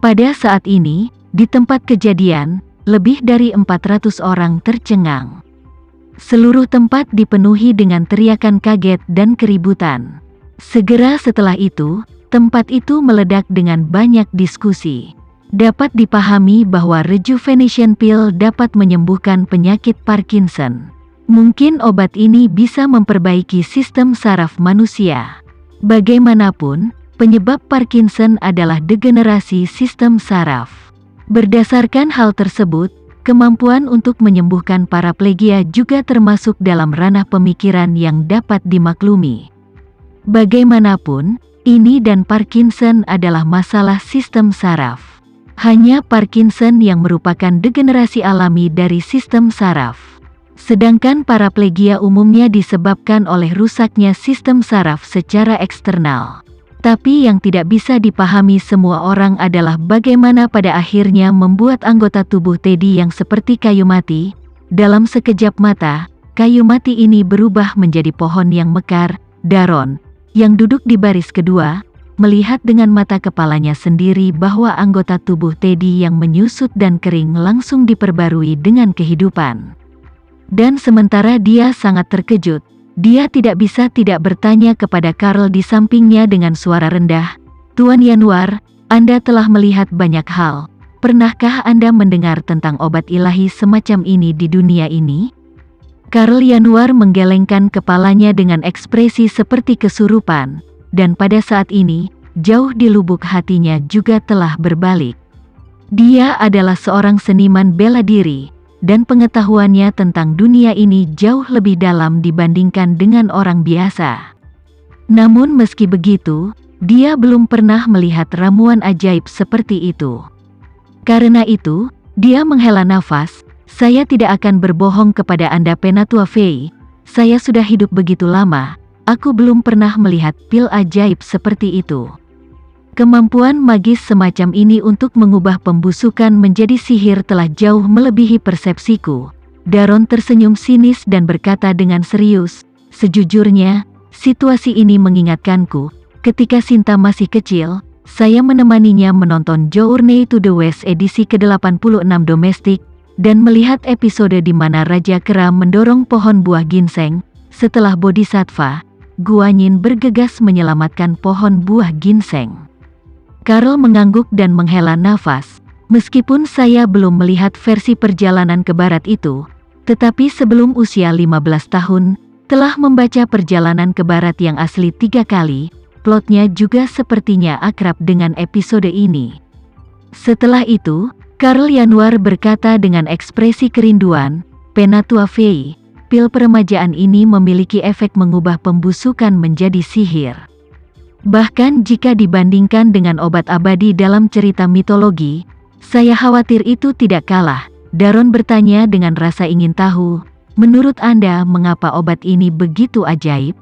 Pada saat ini, di tempat kejadian, lebih dari 400 orang tercengang. Seluruh tempat dipenuhi dengan teriakan kaget dan keributan. Segera setelah itu, tempat itu meledak dengan banyak diskusi. Dapat dipahami bahwa rejuvenation pill dapat menyembuhkan penyakit Parkinson. Mungkin obat ini bisa memperbaiki sistem saraf manusia. Bagaimanapun, penyebab Parkinson adalah degenerasi sistem saraf. Berdasarkan hal tersebut, kemampuan untuk menyembuhkan paraplegia juga termasuk dalam ranah pemikiran yang dapat dimaklumi. Bagaimanapun, ini dan Parkinson adalah masalah sistem saraf. Hanya Parkinson yang merupakan degenerasi alami dari sistem saraf. Sedangkan paraplegia umumnya disebabkan oleh rusaknya sistem saraf secara eksternal. Tapi yang tidak bisa dipahami semua orang adalah bagaimana pada akhirnya membuat anggota tubuh Teddy yang seperti kayu mati. Dalam sekejap mata, kayu mati ini berubah menjadi pohon yang mekar. Daron, yang duduk di baris kedua, melihat dengan mata kepalanya sendiri bahwa anggota tubuh Teddy yang menyusut dan kering langsung diperbarui dengan kehidupan. Dan sementara dia sangat terkejut, dia tidak bisa tidak bertanya kepada Karl di sampingnya dengan suara rendah, "Tuan Yanuar, Anda telah melihat banyak hal. Pernahkah Anda mendengar tentang obat ilahi semacam ini di dunia ini?" Karl Yanuar menggelengkan kepalanya dengan ekspresi seperti kesurupan, dan pada saat ini, jauh di lubuk hatinya juga telah berbalik. Dia adalah seorang seniman bela diri, dan pengetahuannya tentang dunia ini jauh lebih dalam dibandingkan dengan orang biasa. Namun meski begitu, dia belum pernah melihat ramuan ajaib seperti itu. Karena itu, dia menghela nafas, "Saya tidak akan berbohong kepada Anda Penatua Fei, saya sudah hidup begitu lama, aku belum pernah melihat pil ajaib seperti itu. Kemampuan magis semacam ini untuk mengubah pembusukan menjadi sihir telah jauh melebihi persepsiku." Daron tersenyum sinis dan berkata dengan serius, "Sejujurnya, situasi ini mengingatkanku, ketika Sinta masih kecil, saya menemaninya menonton Journey to the West edisi ke-86 domestik, dan melihat episode di mana Raja Kera mendorong pohon buah ginseng. Setelah Bodhisattva, Guanyin bergegas menyelamatkan pohon buah ginseng." Karl mengangguk dan menghela nafas. "Meskipun saya belum melihat versi perjalanan ke barat itu, tetapi sebelum usia 15 tahun, telah membaca perjalanan ke barat yang asli 3 kali, plotnya juga sepertinya akrab dengan episode ini." Setelah itu, Karl Yanuar berkata dengan ekspresi kerinduan, "Penatua Fei, pil peremajaan ini memiliki efek mengubah pembusukan menjadi sihir. Bahkan jika dibandingkan dengan obat abadi dalam cerita mitologi, saya khawatir itu tidak kalah." Daron bertanya dengan rasa ingin tahu, "Menurut Anda mengapa obat ini begitu ajaib?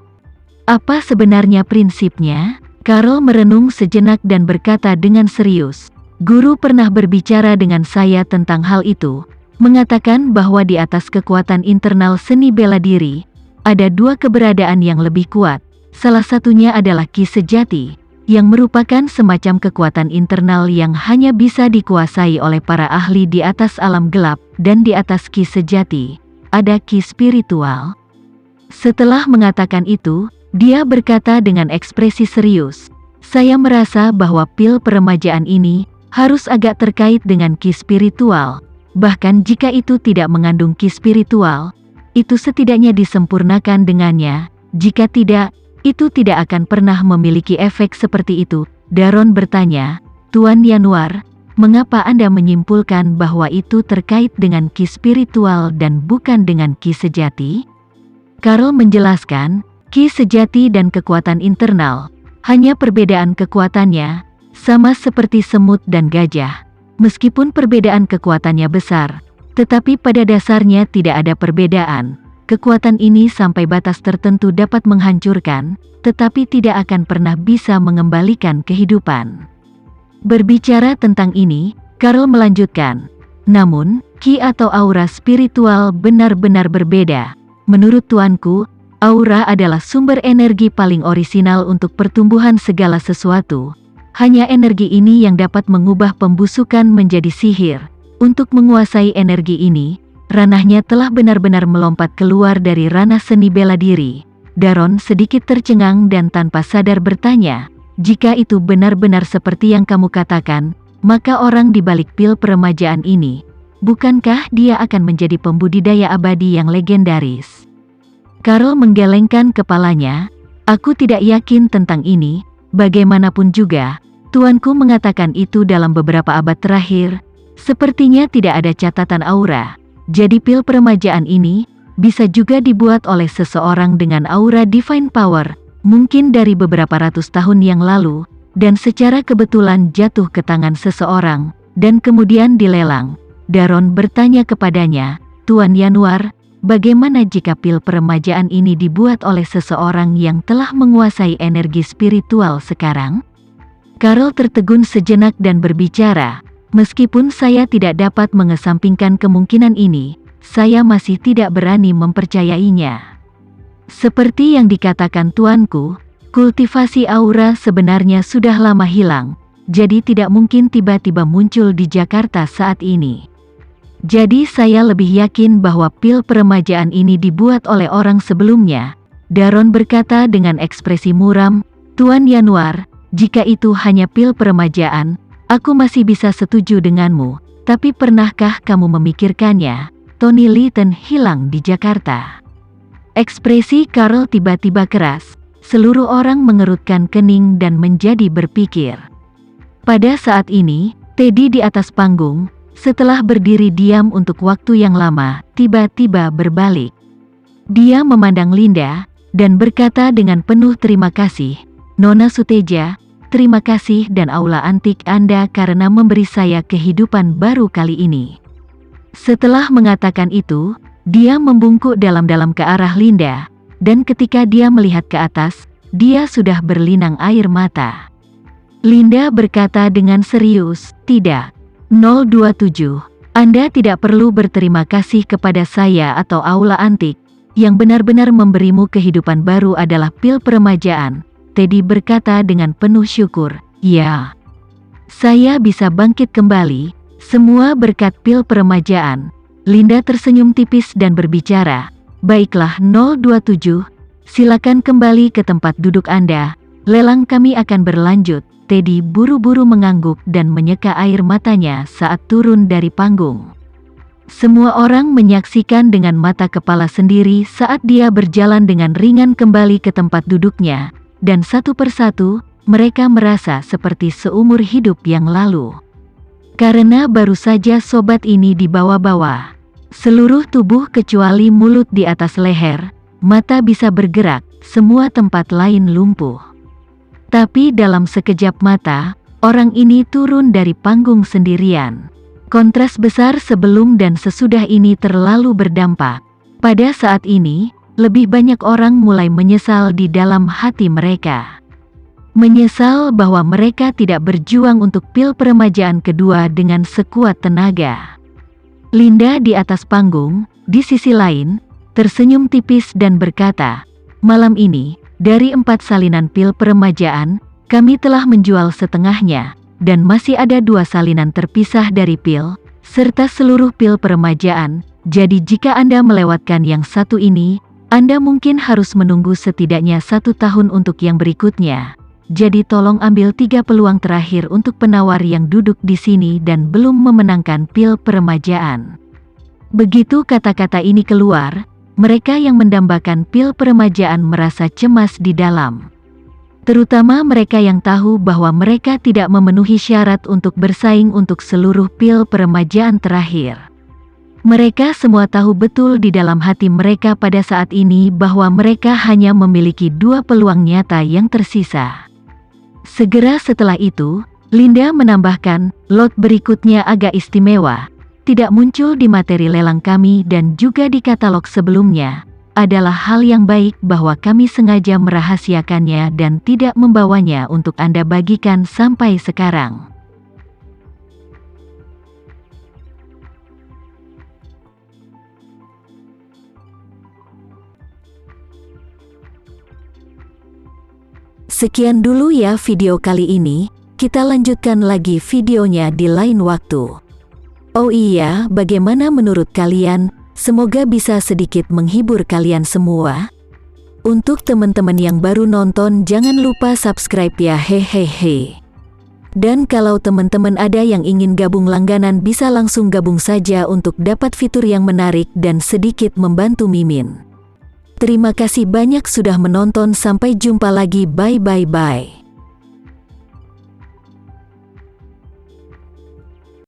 Apa sebenarnya prinsipnya?" Karl merenung sejenak dan berkata dengan serius, "Guru pernah berbicara dengan saya tentang hal itu, mengatakan bahwa di atas kekuatan internal seni bela diri, ada 2 keberadaan yang lebih kuat. Salah satunya adalah Ki Sejati, yang merupakan semacam kekuatan internal yang hanya bisa dikuasai oleh para ahli di atas alam gelap, dan di atas Ki Sejati, ada Ki Spiritual." Setelah mengatakan itu, dia berkata dengan ekspresi serius, "Saya merasa bahwa pil peremajaan ini harus agak terkait dengan Ki Spiritual. Bahkan jika itu tidak mengandung Ki Spiritual, itu setidaknya disempurnakan dengannya. Jika tidak, itu tidak akan pernah memiliki efek seperti itu." Daron bertanya, "Tuan Yanuar, mengapa Anda menyimpulkan bahwa itu terkait dengan Ki Spiritual dan bukan dengan Ki Sejati?" Karl menjelaskan, Ki Sejati dan kekuatan internal, hanya perbedaan kekuatannya, sama seperti semut dan gajah. Meskipun perbedaan kekuatannya besar, tetapi pada dasarnya tidak ada perbedaan. Kekuatan ini sampai batas tertentu dapat menghancurkan, tetapi tidak akan pernah bisa mengembalikan kehidupan. Berbicara tentang ini, Karl melanjutkan, "Namun, ki atau aura spiritual benar-benar berbeda. Menurut tuanku, aura adalah sumber energi paling orisinal untuk pertumbuhan segala sesuatu. Hanya energi ini yang dapat mengubah pembusukan menjadi sihir. Untuk menguasai energi ini, ranahnya telah benar-benar melompat keluar dari ranah seni bela diri. Daron sedikit tercengang dan tanpa sadar bertanya, "Jika itu benar-benar seperti yang kamu katakan, maka orang di balik pil peremajaan ini, bukankah dia akan menjadi pembudidaya abadi yang legendaris?" Karl menggelengkan kepalanya. "Aku tidak yakin tentang ini. Bagaimanapun juga, tuanku mengatakan itu dalam beberapa abad terakhir. Sepertinya tidak ada catatan aura. Jadi pil peremajaan ini bisa juga dibuat oleh seseorang dengan aura divine power, mungkin dari beberapa ratus tahun yang lalu, dan secara kebetulan jatuh ke tangan seseorang, dan kemudian dilelang." Daron bertanya kepadanya, "Tuan Yanuar, bagaimana jika pil peremajaan ini dibuat oleh seseorang yang telah menguasai energi spiritual sekarang?" Karl tertegun sejenak dan berbicara, "Meskipun saya tidak dapat mengesampingkan kemungkinan ini, saya masih tidak berani mempercayainya. Seperti yang dikatakan tuanku, kultivasi aura sebenarnya sudah lama hilang, jadi tidak mungkin tiba-tiba muncul di Jakarta saat ini. Jadi saya lebih yakin bahwa pil peremajaan ini dibuat oleh orang sebelumnya." Daron berkata dengan ekspresi muram, "Tuan Yanuar, jika itu hanya pil peremajaan, aku masih bisa setuju denganmu, tapi pernahkah kamu memikirkannya? Tony Litten hilang di Jakarta." Ekspresi Karl tiba-tiba keras. Seluruh orang mengerutkan kening dan menjadi berpikir. Pada saat ini, Teddy di atas panggung, setelah berdiri diam untuk waktu yang lama, tiba-tiba berbalik. Dia memandang Linda, dan berkata dengan penuh terima kasih, "Nona Suteja, terima kasih dan Aula Antik Anda karena memberi saya kehidupan baru kali ini." Setelah mengatakan itu, dia membungkuk dalam-dalam ke arah Linda, dan ketika dia melihat ke atas, dia sudah berlinang air mata. Linda berkata dengan serius, "Tidak, 027, Anda tidak perlu berterima kasih kepada saya atau Aula Antik. Yang benar-benar memberimu kehidupan baru adalah pil peremajaan." Teddy berkata dengan penuh syukur, "Ya, saya bisa bangkit kembali, semua berkat pil peremajaan." Linda tersenyum tipis dan berbicara, "Baiklah 027, silakan kembali ke tempat duduk Anda, lelang kami akan berlanjut." Teddy buru-buru mengangguk dan menyeka air matanya saat turun dari panggung. Semua orang menyaksikan dengan mata kepala sendiri saat dia berjalan dengan ringan kembali ke tempat duduknya, dan satu persatu, mereka merasa seperti seumur hidup yang lalu. Karena baru saja sobat ini dibawa-bawa. Seluruh tubuh kecuali mulut di atas leher, mata bisa bergerak, semua tempat lain lumpuh. Tapi dalam sekejap mata, orang ini turun dari panggung sendirian. Kontras besar sebelum dan sesudah ini terlalu berdampak. Pada saat ini, lebih banyak orang mulai menyesal di dalam hati mereka. Menyesal bahwa mereka tidak berjuang untuk pil peremajaan kedua dengan sekuat tenaga. Linda di atas panggung, di sisi lain, tersenyum tipis dan berkata, "Malam ini, dari 4 salinan pil peremajaan, kami telah menjual setengahnya, dan masih ada 2 salinan terpisah dari pil, serta seluruh pil peremajaan. Jadi jika Anda melewatkan yang satu ini, Anda mungkin harus menunggu setidaknya 1 tahun untuk yang berikutnya. Jadi tolong ambil 3 peluang terakhir untuk penawar yang duduk di sini dan belum memenangkan pil peremajaan." Begitu kata-kata ini keluar, mereka yang mendambakan pil peremajaan merasa cemas di dalam. Terutama mereka yang tahu bahwa mereka tidak memenuhi syarat untuk bersaing untuk seluruh pil peremajaan terakhir. Mereka semua tahu betul di dalam hati mereka pada saat ini bahwa mereka hanya memiliki 2 peluang nyata yang tersisa. Segera setelah itu, Linda menambahkan, "Lot berikutnya agak istimewa, tidak muncul di materi lelang kami dan juga di katalog sebelumnya. Adalah hal yang baik bahwa kami sengaja merahasiakannya dan tidak membawanya untuk Anda bagikan sampai sekarang." Sekian dulu ya video kali ini. Kita lanjutkan lagi videonya di lain waktu. Oh iya, bagaimana menurut kalian? Semoga bisa sedikit menghibur kalian semua. Untuk teman-teman yang baru nonton, jangan lupa subscribe ya, hehehe. Dan kalau teman-teman ada yang ingin gabung langganan, bisa langsung gabung saja untuk dapat fitur yang menarik dan sedikit membantu Mimin. Terima kasih banyak sudah menonton, sampai jumpa lagi, bye bye bye.